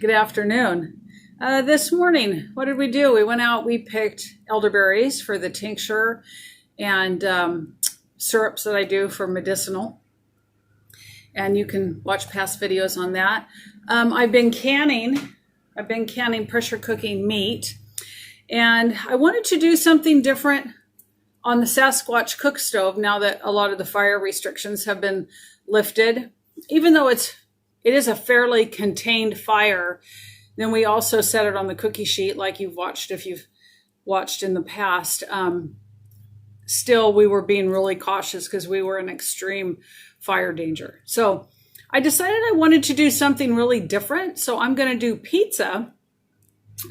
Good afternoon. This morning, what did we do? We went out, we picked elderberries for the tincture and syrups that I do for medicinal. And you can watch past videos on that. I've been canning pressure cooking meat. And I wanted to do something different on the Sasquatch cook stove now that a lot of the fire restrictions have been lifted. Even though it is a fairly contained fire, then we also set it on the cookie sheet like you've watched if you've watched in the past. Still, we were being really cautious because we were in extreme fire danger. So I decided I wanted to do something really different. So I'm going to do pizza.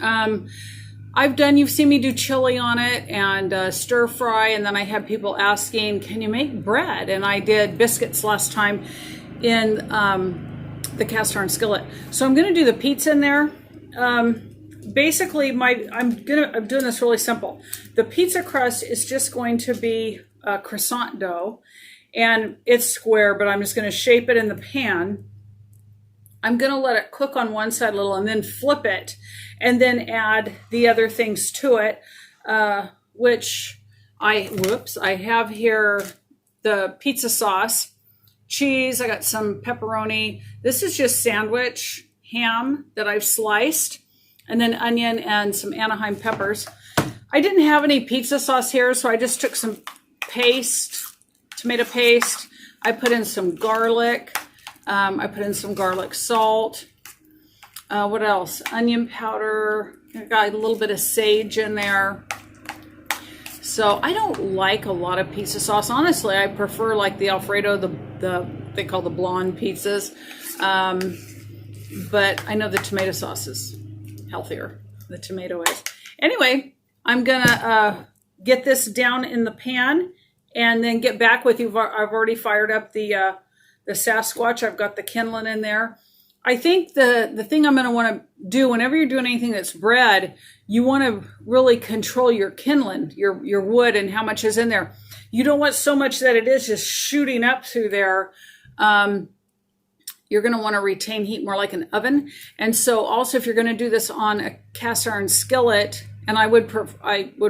You've seen me do chili on it and stir fry. And then I had people asking, can you make bread? And I did biscuits last time in the cast iron skillet. So I'm going to do the pizza in there. Basically, I'm doing this really simple. The pizza crust is just going to be a croissant dough, and it's square, but I'm just going to shape it in the pan. I'm going to let it cook on one side a little and then flip it and then add the other things to it, which I have here the pizza sauce, cheese, I got some pepperoni. This is just sandwich ham that I've sliced, and then onion and some Anaheim peppers. I didn't have any pizza sauce here, so I just took some tomato paste. I put in some garlic. I put in some garlic salt. What else? Onion powder. I got a little bit of sage in there. So I don't like a lot of pizza sauce. Honestly, I prefer like the Alfredo, they call the blonde pizzas. But I know the tomato sauce is healthier. The tomato is. Anyway, I'm gonna get this down in the pan and then get back with you. I've already fired up the Sasquatch. I've got the kindling in there. I think the thing I'm going to want to do whenever you're doing anything that's bread, you want to really control your kindling, your wood, and how much is in there. You don't want so much that it is just shooting up through there. You're going to want to retain heat more like an oven. And so also if you're going to do this on a cast iron skillet, and I would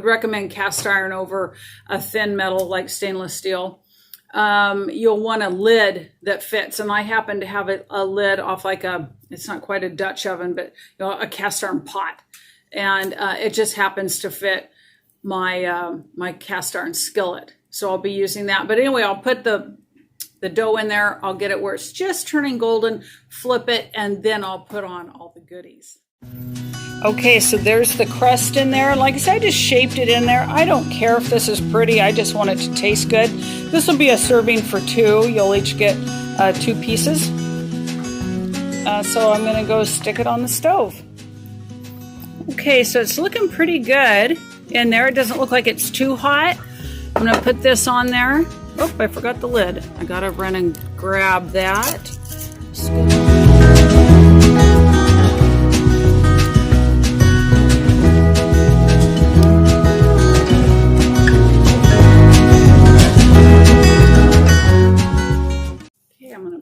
recommend cast iron over a thin metal like stainless steel. You'll want a lid that fits, and I happen to have a lid off like it's not quite a Dutch oven, but a cast iron pot, and it just happens to fit my my cast iron skillet. So I'll be using that. But anyway, I'll put the dough in there. I'll get it where it's just turning golden, flip it, and then I'll put on all the goodies. Okay, so there's the crust in there. Like I said, I just shaped it in there. I don't care if this is pretty. I just want it to taste good. This will be a serving for two. You'll each get 2 pieces. So I'm going to go stick it on the stove. Okay, so it's looking pretty good in there. It doesn't look like it's too hot. I'm going to put this on there. Oh, I forgot the lid. I got to run and grab that.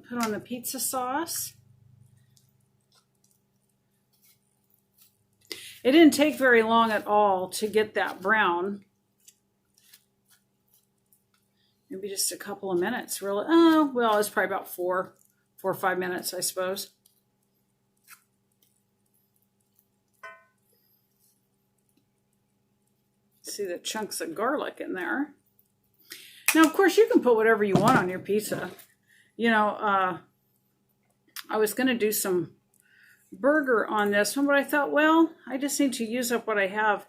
Put on the pizza sauce. It didn't take very long at all to get that brown. Maybe just a couple of minutes, really. Oh, well, it's probably about 4 or 5 minutes, I suppose. see the chunks of garlic in there. Now, of course, you can put whatever you want on your pizza. You know, I was going to do some burger on this one, but I thought, well, I just need to use up what I have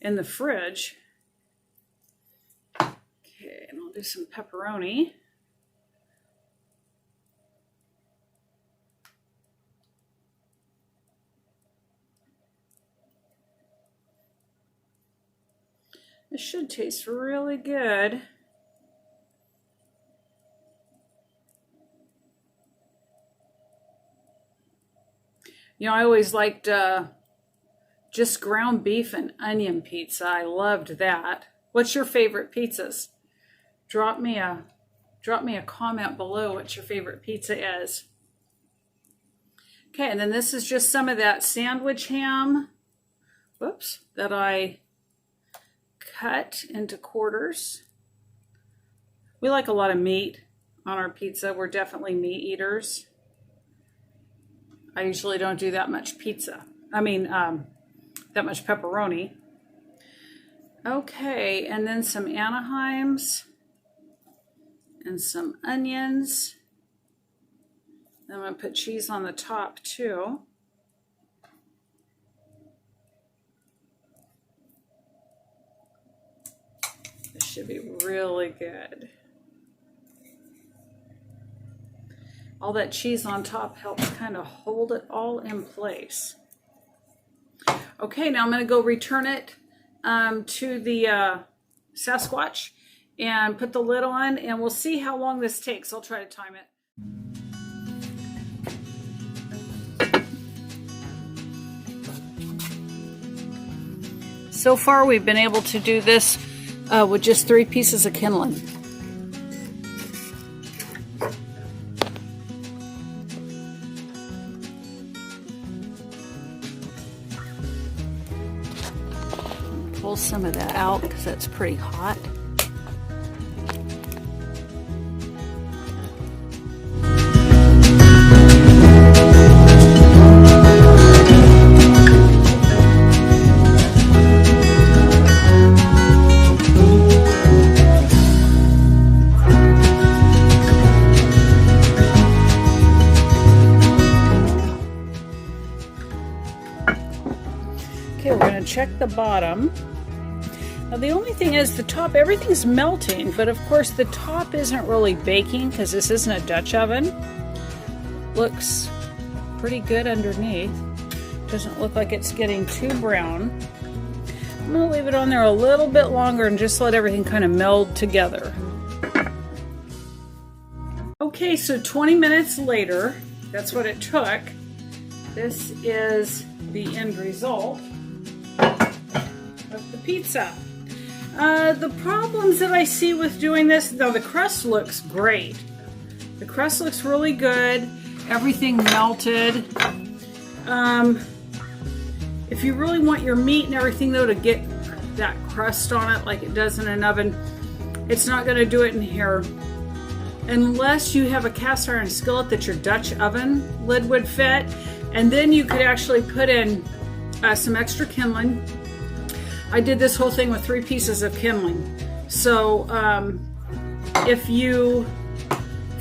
in the fridge. Okay, and I'll do some pepperoni. This should taste really good. You know, I always liked just ground beef and onion pizza. I loved that. What's your favorite pizzas? Drop me a comment below what your favorite pizza is. Okay, and then this is just some of that sandwich ham, whoops, that I cut into quarters. We like a lot of meat on our pizza. We're definitely meat eaters. I usually don't do that much pizza. I mean, that much pepperoni. Okay, and then some Anaheims and some onions. Then I'm going to put cheese on the top too. This should be really good. All that cheese on top helps kind of hold it all in place. Okay, now I'm going to go return it to the Sasquatch and put the lid on, and we'll see how long this takes. I'll try to time it. So far, we've been able to do this with just 3 pieces of kindling. Pull some of that out because that's pretty hot. Okay, we're going to check the bottom. Now the only thing is the top, everything's melting, but of course the top isn't really baking because this isn't a Dutch oven. Looks pretty good underneath. Doesn't look like it's getting too brown. I'm going to leave it on there a little bit longer and just let everything kind of meld together. Okay, so 20 minutes later, that's what it took. This is the end result of the pizza. The problems that I see with doing this, though, the crust looks great. The crust looks really good. Everything melted. If you really want your meat and everything, though, to get that crust on it like it does in an oven, it's not going to do it in here. Unless you have a cast iron skillet that your Dutch oven lid would fit. And then you could actually put in some extra kindling. I did this whole thing with 3 pieces of kindling. So if you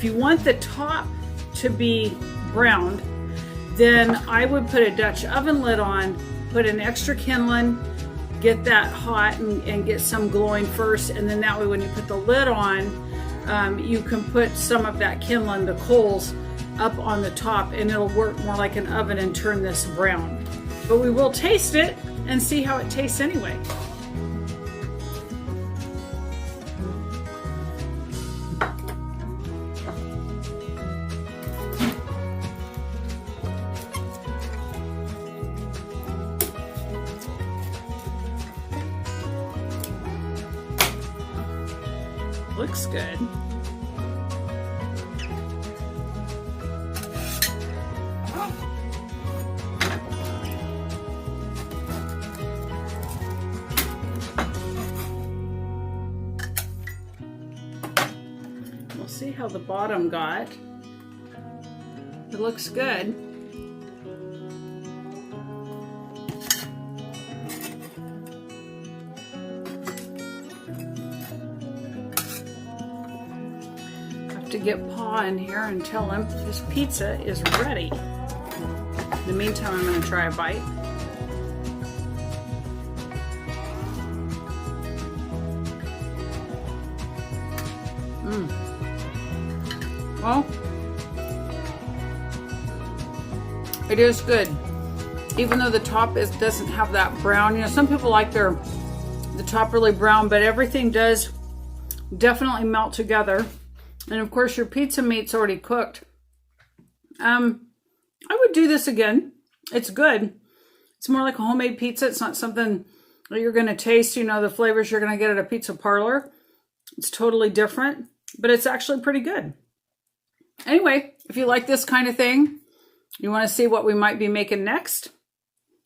want the top to be browned, then I would put a Dutch oven lid on, put an extra kindling, get that hot and get some glowing first, and then that way when you put the lid on, you can put some of that kindling, the coals, up on the top, and it'll work more like an oven and turn this brown. But we will taste it and see how it tastes anyway. Looks good. We'll see how the bottom got. It looks good. have to get Pa in here and tell him his pizza is ready. In the meantime, I'm going to try a bite. Well, it is good. Even though the top doesn't have that brown. You know, some people like the top really brown, but everything does definitely melt together. And of course, your pizza meat's already cooked. I would do this again. It's good. It's more like a homemade pizza. It's not something that you're going to taste, you know, the flavors you're going to get at a pizza parlor. It's totally different, but it's actually pretty good. Anyway, if you like this kind of thing, you want to see what we might be making next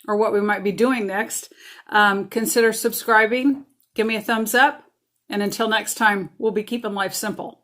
or what we might be doing next, consider subscribing. Give me a thumbs up. And until next time, we'll be keeping life simple.